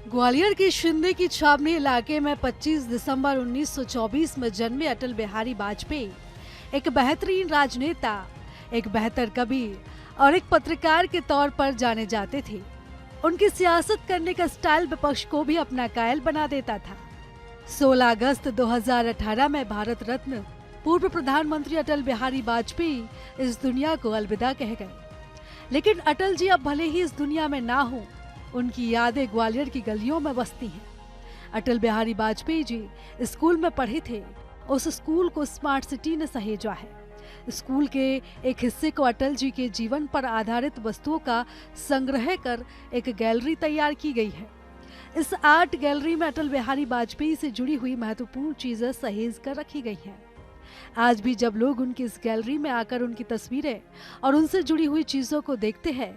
ग्वालियर के शिंदे की छावनी इलाके में 25 दिसंबर 1924 में जन्मे अटल बिहारी वाजपेयी एक बेहतरीन राजनेता, एक बेहतर कवि और एक पत्रकार के तौर पर जाने जाते थे। उनकी सियासत करने का स्टाइल विपक्ष को भी अपना कायल बना देता था। 16 अगस्त 2018 में भारत रत्न पूर्व प्रधानमंत्री अटल बिहारी वाजपेयी इस दुनिया को अलविदा कह गए। लेकिन अटल जी अब भले ही इस दुनिया में ना हो, उनकी यादें ग्वालियर की गलियों में बसती हैं। अटल बिहारी वाजपेयी जी स्कूल में पढ़े थे, उस स्कूल को स्मार्ट सिटी ने सहेजा है। स्कूल के एक हिस्से को अटल जी के जीवन पर आधारित वस्तुओं का संग्रह कर एक गैलरी तैयार की गई है। इस आर्ट गैलरी में अटल बिहारी वाजपेयी से जुड़ी हुई महत्वपूर्ण चीजें सहेज कर रखी गई हैं। आज भी जब लोग उनकी इस गैलरी में आकर उनकी तस्वीरें और उनसे जुड़ी हुई चीजों को देखते हैं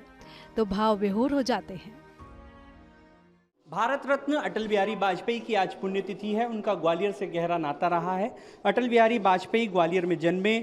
तो भाव विभोर हो जाते हैं। भारत रत्न अटल बिहारी वाजपेयी की आज पुण्यतिथि है। उनका ग्वालियर से गहरा नाता रहा है। अटल बिहारी वाजपेयी ग्वालियर में जन्मे,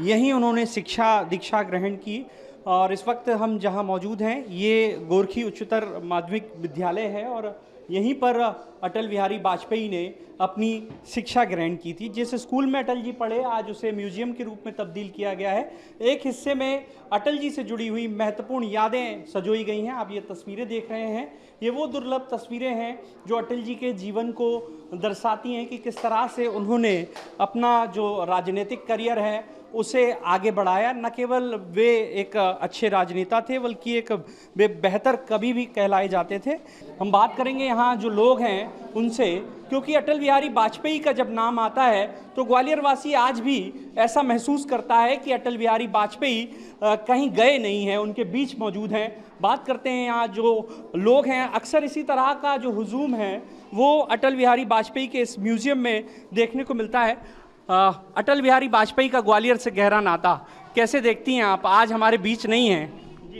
यहीं उन्होंने शिक्षा दीक्षा ग्रहण की और इस वक्त हम जहां मौजूद हैं ये गोरखी उच्चतर माध्यमिक विद्यालय है और यहीं पर अटल बिहारी वाजपेयी ने अपनी शिक्षा ग्रहण की थी। जिस स्कूल में अटल जी पढ़े आज उसे म्यूजियम के रूप में तब्दील किया गया है। एक हिस्से में अटल जी से जुड़ी हुई महत्वपूर्ण यादें सजोई गई हैं। आप ये तस्वीरें देख रहे हैं, ये वो दुर्लभ तस्वीरें हैं जो अटल जी के जीवन को दर्शाती हैं कि किस तरह से उन्होंने अपना जो राजनीतिक करियर है उसे आगे बढ़ाया। न केवल वे एक अच्छे राजनेता थे बल्कि एक वे बेहतर कवि भी कहलाए जाते थे। हम बात करेंगे यहाँ जो लोग हैं उनसे, क्योंकि अटल बिहारी वाजपेयी का जब नाम आता है तो ग्वालियर वासी आज भी ऐसा महसूस करता है कि अटल बिहारी वाजपेयी कहीं गए नहीं हैं, उनके बीच मौजूद हैं। बात करते हैं यहाँ जो लोग हैं, अक्सर इसी तरह का जो हुजूम है वो अटल बिहारी वाजपेयी के इस म्यूजियम में देखने को मिलता है। अटल बिहारी वाजपेयी का ग्वालियर से गहरा नाता कैसे देखती हैं आप? आज हमारे बीच नहीं हैं।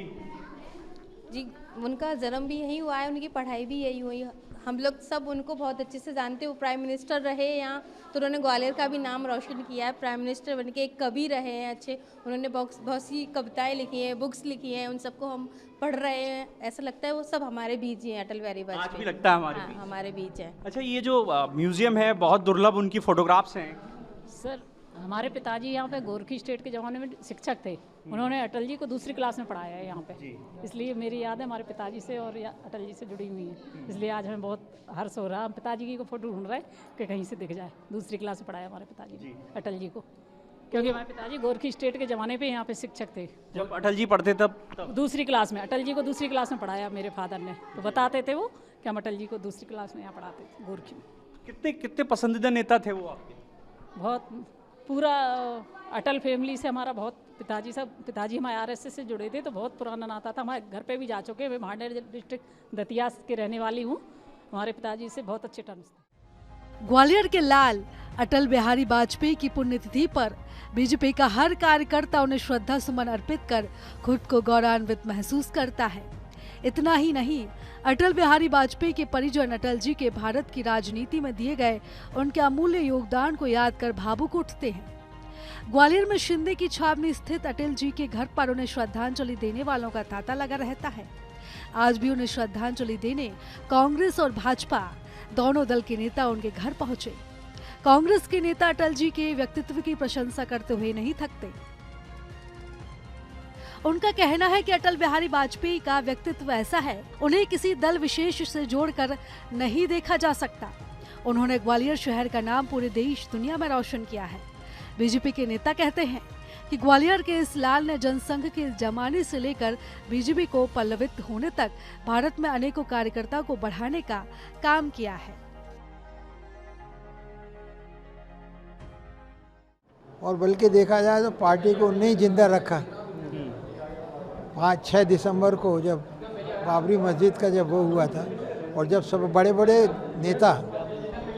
जी, उनका जन्म भी यहीं हुआ है, उनकी पढ़ाई भी यही हुई। हम लोग सब उनको बहुत अच्छे से जानते हैं। वो प्राइम मिनिस्टर रहे यहाँ, तो उन्होंने ग्वालियर का भी नाम रोशन किया है। प्राइम मिनिस्टर बन के एक कवि रहे हैं अच्छे, उन्होंने बहुत सी कविताएं लिखी हैं, बुक्स लिखी हैं, उन सबको हम पढ़ रहे हैं। ऐसा लगता है वो सब हमारे बीच ही हैं। अटल बिहारी वाजपेयी आज भी लगता है हमारे बीच। हमारे बीच है। अच्छा, ये जो म्यूजियम है बहुत दुर्लभ उनकी फोटोग्राफ्स हैं। सर, हमारे पिताजी यहाँ पे गोरखी स्टेट के ज़माने में शिक्षक थे। उन्होंने अटल जी को दूसरी क्लास में पढ़ाया है यहाँ पे, इसलिए मेरी याद है हमारे पिताजी से और अटल जी से जुड़ी हुई है। इसलिए आज हमें बहुत हर्ष हो रहा है। हम पिताजी की को फोटो ढूंढ रहे हैं कि कहीं से दिख जाए। दूसरी क्लास में पढ़ाया हमारे पिताजी ने अटल जी को, क्योंकि हमारे पिताजी गोरखी स्टेट के ज़माने पे यहाँ पे शिक्षक थे। जब अटल जी पढ़ते तब दूसरी क्लास में अटल जी को दूसरी क्लास में पढ़ाया मेरे फादर ने, तो बताते थे वो कि हम अटल जी को दूसरी क्लास में यहाँ पढ़ाते थे गोरखी में। कितने कितने पसंदीदा नेता थे वो आपके? बहुत, पूरा अटल फैमिली से हमारा बहुत, पिताजी हमारे आरएसएस से जुड़े थे, तो बहुत पुराना नाता था। हमारे घर पे भी जा चुके हैं। मैं भांडेर डिस्ट्रिक्ट दतिया के रहने वाली हूँ। हमारे पिताजी से बहुत अच्छे टर्म्स थे। ग्वालियर के लाल अटल बिहारी वाजपेयी की पुण्यतिथि पर बीजेपी का हर कार्यकर्ता उन्हें श्रद्धा सुमन अर्पित कर खुद को गौरवान्वित महसूस करता है। इतना ही नहीं, अटल बिहारी वाजपेयी के परिजन अटल जी के भारत की राजनीति में दिए गए उनके अमूल्य योगदान को याद कर भावुक उठते हैं। ग्वालियर में शिंदे की छावनी स्थित अटल जी के घर पर उन्हें श्रद्धांजलि देने वालों का तांता लगा रहता है। आज भी उन्हें श्रद्धांजलि देने कांग्रेस और भाजपा दोनों दल के नेता उनके घर पहुंचे। कांग्रेस के नेता अटल जी के व्यक्तित्व की प्रशंसा करते हुए नहीं थकते। उनका कहना है कि अटल बिहारी वाजपेयी का व्यक्तित्व ऐसा है, उन्हें किसी दल विशेष से जोड़कर नहीं देखा जा सकता। उन्होंने ग्वालियर शहर का नाम पूरे देश दुनिया में रोशन किया है। बीजेपी के नेता कहते हैं कि ग्वालियर के इस लाल ने जनसंघ के जमाने से लेकर बीजेपी को पल्लवित होने तक भारत में अनेकों कार्यकर्ताओं को बढ़ाने का काम किया है। और बल्कि देखा जाए तो पार्टी को उन्हें ही जिंदा रखा। 5-6 दिसंबर को जब बाबरी मस्जिद का जब वो हुआ था और जब सब बड़े बड़े नेता,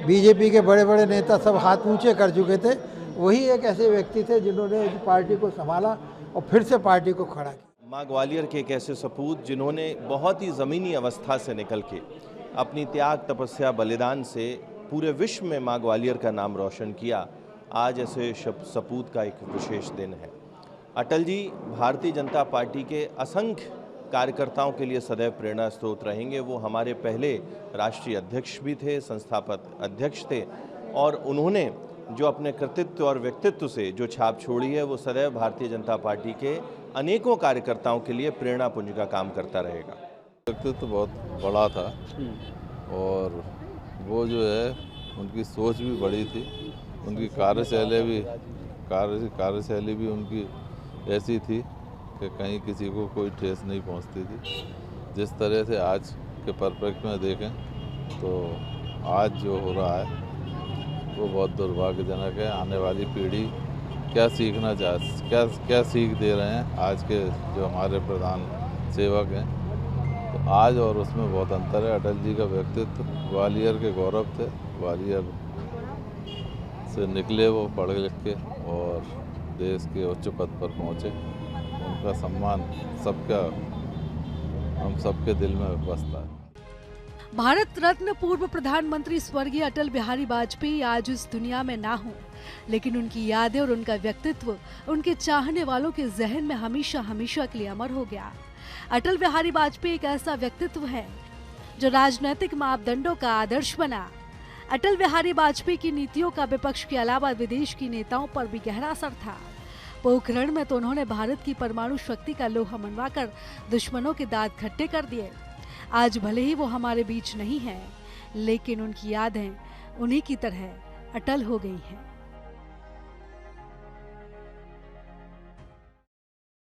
बीजेपी के बड़े बड़े नेता सब हाथ ऊंचे कर चुके थे, वही एक ऐसे व्यक्ति थे जिन्होंने पार्टी को संभाला और फिर से पार्टी को खड़ा किया। माँ ग्वालियर के एक ऐसे सपूत जिन्होंने बहुत ही ज़मीनी अवस्था से निकल के अपनी त्याग, तपस्या, बलिदान से पूरे विश्व में माँ ग्वालियर का नाम रोशन किया। आज ऐसे सपूत का एक विशेष दिन है। अटल जी भारतीय जनता पार्टी के असंख्य कार्यकर्ताओं के लिए सदैव प्रेरणा स्रोत रहेंगे। वो हमारे पहले राष्ट्रीय अध्यक्ष भी थे, संस्थापक अध्यक्ष थे, और उन्होंने जो अपने कृतित्व और व्यक्तित्व से जो छाप छोड़ी है वो सदैव भारतीय जनता पार्टी के अनेकों कार्यकर्ताओं के लिए प्रेरणा पुंज का काम करता रहेगा। व्यक्तित्व तो बहुत बड़ा था और वो जो है उनकी सोच भी बड़ी थी, उनकी कार्यशैली भी उनकी ऐसी थी कि कहीं किसी को कोई ठेस नहीं पहुंचती थी। जिस तरह से आज के परिप्रेक्ष्य में देखें तो आज जो हो रहा है वो बहुत दुर्भाग्यजनक है। आने वाली पीढ़ी क्या क्या सीख दे रहे हैं आज के जो हमारे प्रधान सेवक हैं, तो आज और उसमें बहुत अंतर है। अटल जी का व्यक्तित्व ग्वालियर के गौरव थे, ग्वालियर से निकले वो पढ़ लिख के और देश के उच्च पद पर पहुँचे। उनका सम्मान हम सबके दिल में बसता है। भारत रत्न पूर्व प्रधानमंत्री स्वर्गीय अटल बिहारी वाजपेयी आज इस दुनिया में ना हो, लेकिन उनकी यादें और उनका व्यक्तित्व उनके चाहने वालों के जहन में हमेशा हमेशा के लिए अमर हो गया। अटल बिहारी वाजपेयी एक ऐसा व्यक्तित्व है जो राजनीतिक मापदंडों का आदर्श बना। अटल बिहारी वाजपेयी की नीतियों का विपक्ष के अलावा विदेश की नेताओं पर भी गहरा असर था। पोखरण में तो उन्होंने भारत की परमाणु शक्ति का लोहा मनवाकर दुश्मनों के दांत खट्टे कर दिए। आज भले ही वो हमारे बीच नहीं है, लेकिन उनकी यादें उन्हीं की तरह अटल हो गई हैं।